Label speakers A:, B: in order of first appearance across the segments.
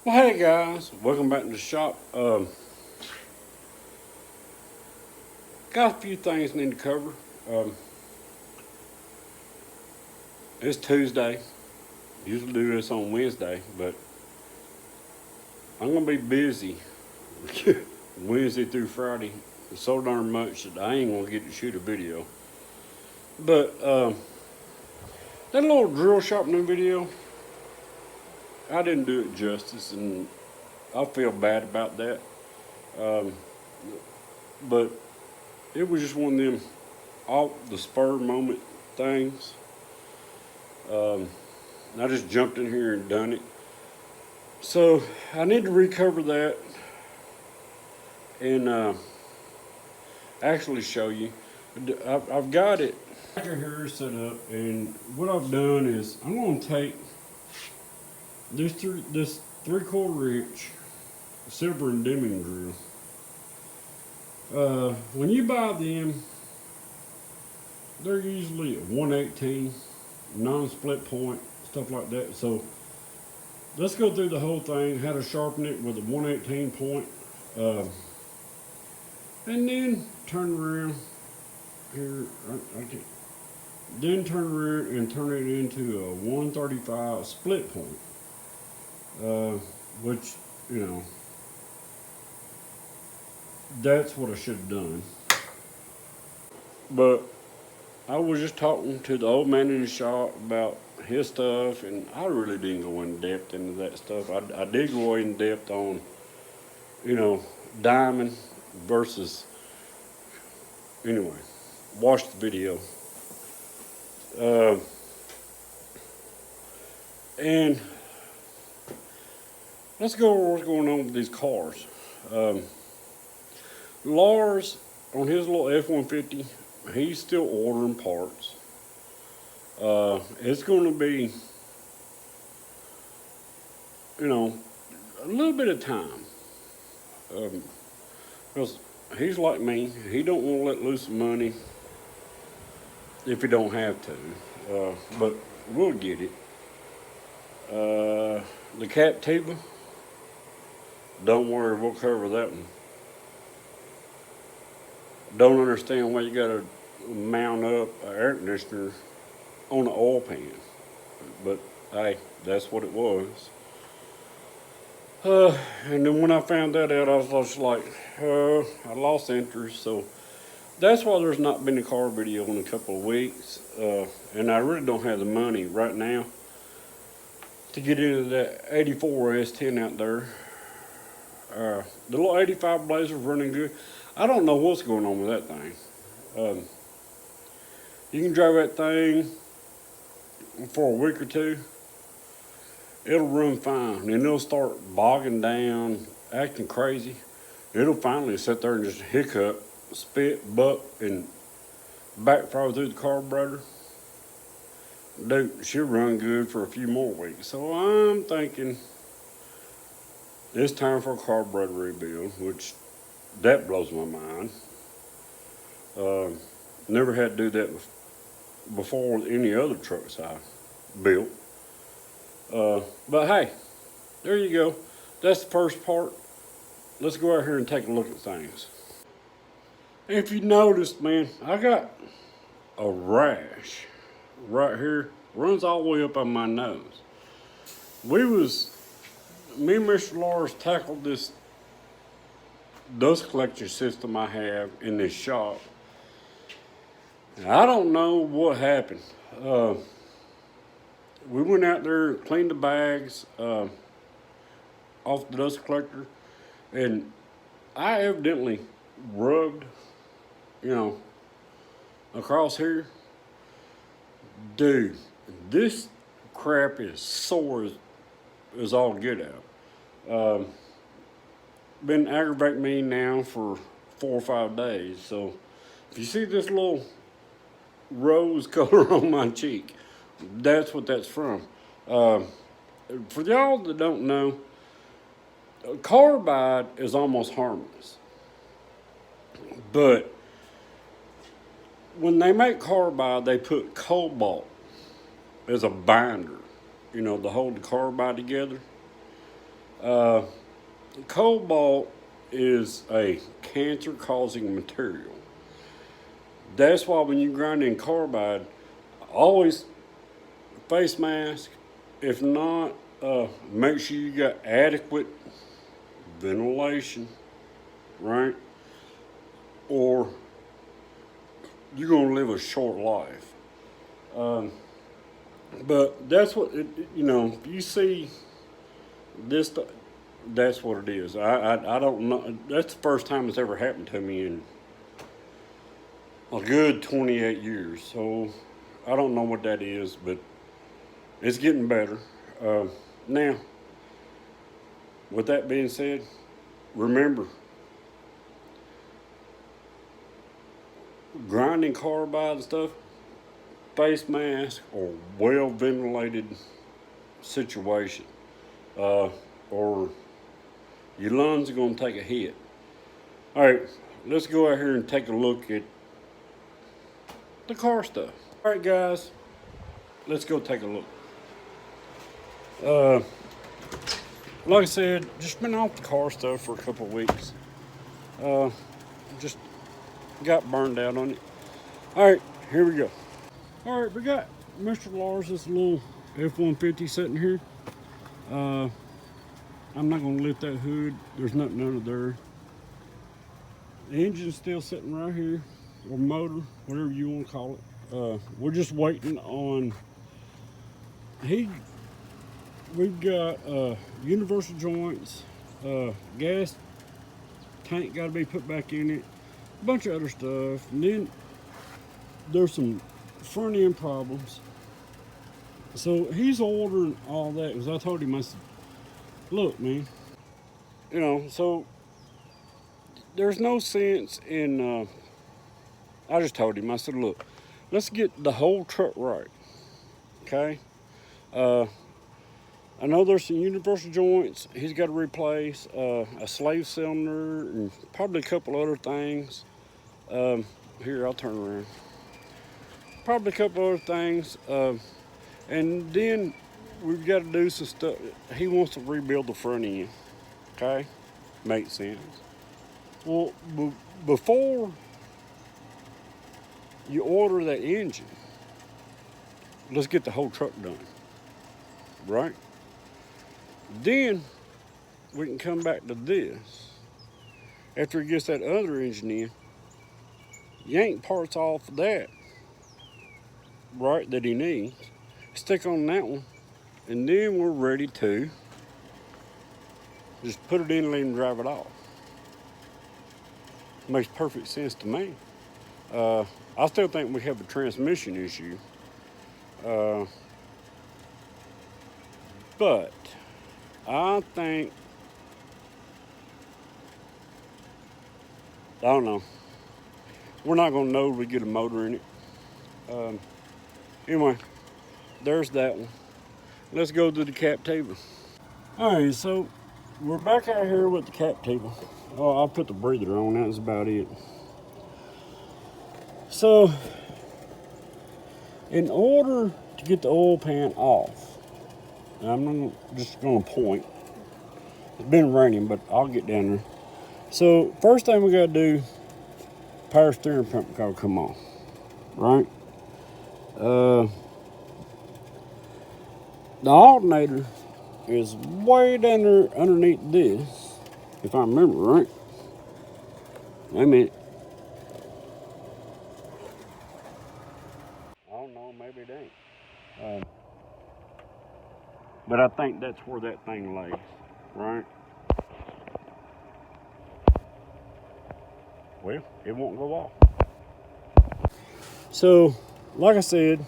A: Well, hey guys, welcome back to the shop. Got a few things I need to cover. Um, it's Tuesday. Usually do this on Wednesday, but I'm gonna be busy Wednesday through Friday so darn much that I ain't gonna get to shoot a video. But that little drill sharpening video, I didn't do it justice, and I feel bad about that. Um, but it was just one of them off the spur moment things. I just jumped in here and done it. So I need to recover that and actually show you. I've got it here set up, and what I've done is I'm going to take this 3/4 inch silver and Deming drill. When you buy them, they're usually a 1/18 non-split point, stuff like that. So let's go through the whole thing, how to sharpen it with a 1/18 point, and then turn around here. Then turn around and turn it into a 1/35 split point, which, you know, that's what I should have done. But I was just talking to the old man in the shop about his stuff, and I really didn't go in depth into that stuff. I did go in depth on, you know, diamond versus, anyway, watch the video. And let's go over what's going on with these cars. Lars, on his little F-150, he's still ordering parts. It's going to be, you know, a little bit of time. Because he's like me. He don't want to let loose some money if he don't have to. But we'll get it. The Captiva, don't worry, we'll cover that one. Don't understand why you gotta mount up an air conditioner on an oil pan, but hey, that's what it was. And then when I found that out, I was just like, I lost interest. So that's why there's not been a car video in a couple of weeks. And I really don't have the money right now to get into that 84 S10 out there. The little 85 Blazer's running good. I don't know what's going on with that thing. You can drive that thing for a week or two. It'll run fine, and it'll start bogging down, acting crazy. It'll finally sit there and just hiccup, spit, buck, and backfire through the carburetor. Dude, she'll run good for a few more weeks. So I'm thinking it's time for a carburetor rebuild, which that blows my mind. Never had to do that before with any other trucks I built. But hey, there you go. That's the first part. Let's go out here and take a look at things. If you noticed, man, I got a rash right here. Runs all the way up on my nose. Me and Mr. Lars tackled this dust collection system I have in this shop. And I don't know what happened. We went out there, cleaned the bags off the dust collector, and I evidently rubbed, you know, across here. Dude, this crap is sore as all get out. Been aggravating me now for 4 or 5 days. So if you see this little rose color on my cheek, that's what that's from. For y'all that don't know, carbide is almost harmless. But when they make carbide, they put cobalt as a binder, you know, to hold the carbide together. Uh, Cobalt is a cancer-causing material. That's why when you grind in carbide, always face mask. If not, make sure you got adequate ventilation, right? Or you're gonna live a short life. Um, but that's what you see this. That's what it is. I don't know. That's the first time it's ever happened to me in a good 28 years. So I don't know what that is, but it's getting better. Now, with that being said, remember, grinding carbide and stuff, face mask or well ventilated situation, or your lungs are going to take a hit. All right, let's go out here and take a look at the car stuff. All right, guys, let's go take a look. Like I said, just been off the car stuff for a couple of weeks. Just got burned out on it. All right, here we go. All right, we got Mr. Lars' little F-150 sitting here. I'm not gonna lift that hood. There's nothing under there. The engine's still sitting right here, or motor, whatever you want to call it. We're just waiting on. We've got universal joints, gas tank got to be put back in it, a bunch of other stuff, and then there's some front end problems. So he's ordering all that because I told him, I said, look, man, so there's no sense in. I just told him, I said, look, let's get the whole truck right, okay? I know there's some universal joints he's got to replace, a slave cylinder, and probably a couple other things. Here, I'll turn around. Probably a couple other things. And then we've got to do some stuff. He wants to rebuild the front end. Okay? Makes sense. Well, before you order that engine, let's get the whole truck done. Right? Then we can come back to this. After he gets that other engine in, yank parts off of that, right, that he needs, stick on that one, and then we're ready to just put it in and let him drive it off. Makes perfect sense to me. I still think we have a transmission issue. But I think, I don't know. We're not going to know if we get a motor in it. Anyway, there's that one. Let's go to the Captiva. All right, so we're back out here with the Captiva. Oh, I'll put the breather on. That's about it. So, in order to get the oil pan off, I'm just going to point. It's been raining, but I'll get down there. So, first thing we got to do, power steering pump got to come on, right? The alternator is way down there underneath this, if I remember right. Wait a minute. I don't know, maybe it ain't. But I think that's where that thing lays, right? Well, it won't go off. So, like I said,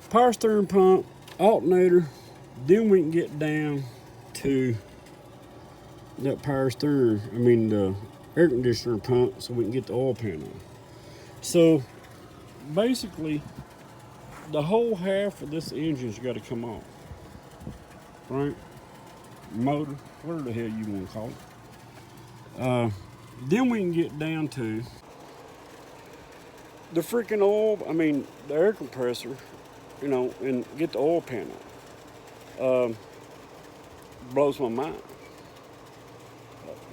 A: power steering pump, alternator, then we can get down to that the air conditioner pump, so we can get the oil pan on. So, basically, the whole half of this engine's got to come off, right? Motor, whatever the hell you want to call it. Then we can get down to the freaking the air compressor, and get the oil pan on. blows my mind.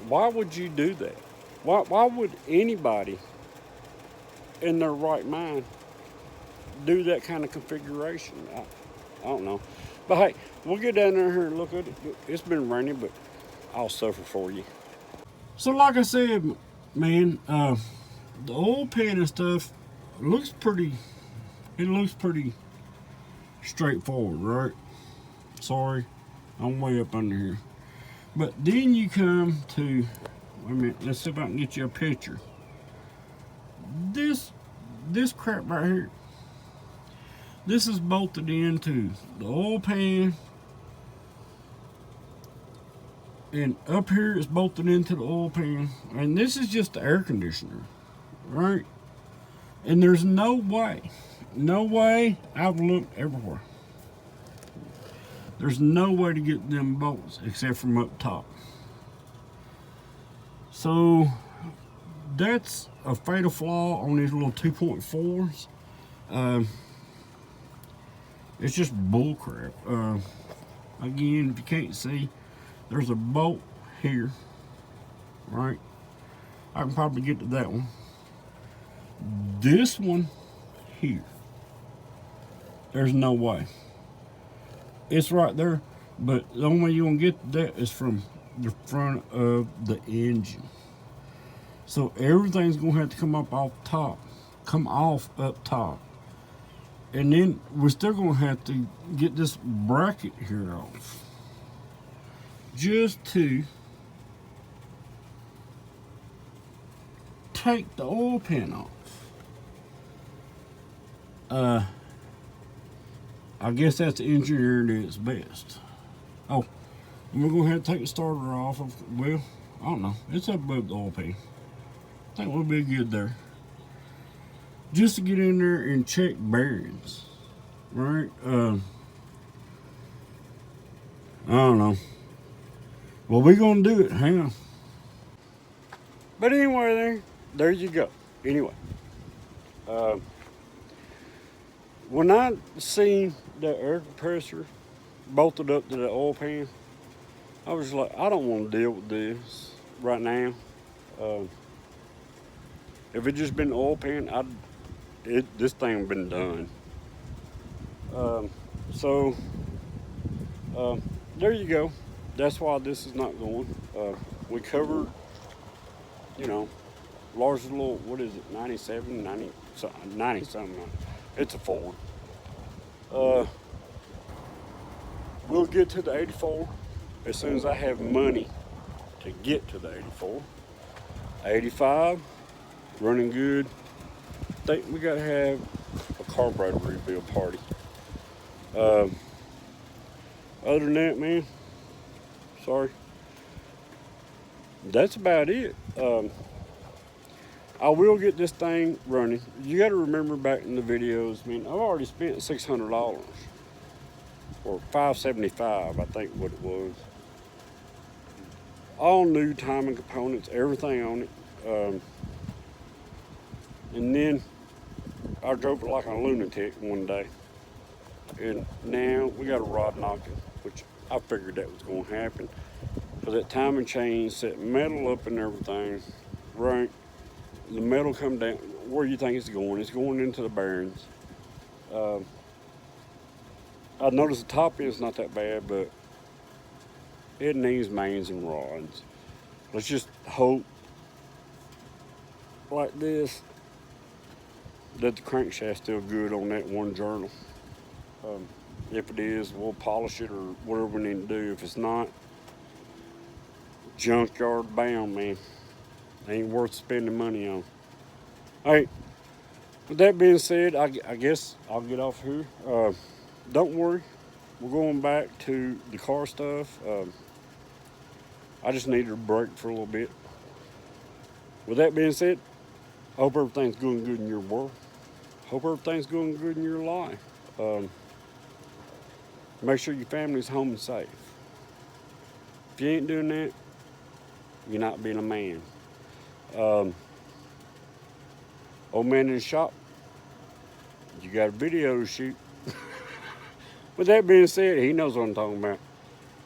A: Why would you do that? Why would anybody in their right mind do that kind of configuration? I don't know. But hey, we'll get down there here and look at it. It's been raining, but I'll suffer for you. So like I said, man, the oil pan and stuff looks pretty, it looks pretty straightforward, right? Sorry, I'm way up under here. But then you come to, wait a minute, let's see if I can get you a picture. This crap right here, this is bolted into the oil pan, and up here is bolted into the oil pan, and this is just the air conditioner, right? And there's no way, I've looked everywhere, there's no way to get them bolts except from up top. So that's a fatal flaw on these little 2.4s. It's just bull crap. Again, if you can't see, there's a bolt here, right? I can probably get to that one. This one here, there's no way. It's right there, but the only way you're gonna get that is from the front of the engine. So everything's gonna have to come up off top, come off up top. And then we're still gonna have to get this bracket here off, just to take the oil pan off. I guess that's engineering at its best. Oh, and we're gonna have to take the starter off of, well, I don't know, it's up above the oil pan. I think we'll be good there. Just to get in there and check bearings, right? I don't know. Well, we're gonna do it. Hang on. But anyway, there you go. Anyway, when I seen the air compressor bolted up to the oil pan, I was like, I don't want to deal with this right now. If it just been the oil pan, this thing been done. So there you go. That's why this is not going. We covered, large little, what is it, 97, 90 something. It's a Ford. We'll get to the 84 as soon as I have money to get to the 84. 85, running good. Think we gotta have a carburetor rebuild party. Other than that, man, sorry. That's about it. I will get this thing running. You got to remember back in the videos, man, I've already spent $600 or $575, I think what it was. All new timing components, everything on it. And then I drove it like a lunatic one day. And now we got a rod knocking, which I figured that was going to happen. For that timing chain, set metal up and everything, right? The metal come down. Where you think it's going? It's going into the bearings. I noticed the top end's not that bad, but it needs mains and rods. Let's just hope, like this, that the crankshaft's still good on that one journal. If it is, we'll polish it or whatever we need to do. If it's not, junkyard bound, man. Ain't worth spending money on. All right, with that being said, I guess I'll get off here. Don't worry, we're going back to the car stuff. I just needed a break for a little bit. With that being said, I hope everything's going good in your world. Hope everything's going good in your life. Make sure your family's home and safe. If you ain't doing that, you're not being a man. Old man in the shop, you got a video to shoot. With that being said, he knows what I'm talking about.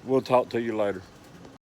A: We'll talk to you later.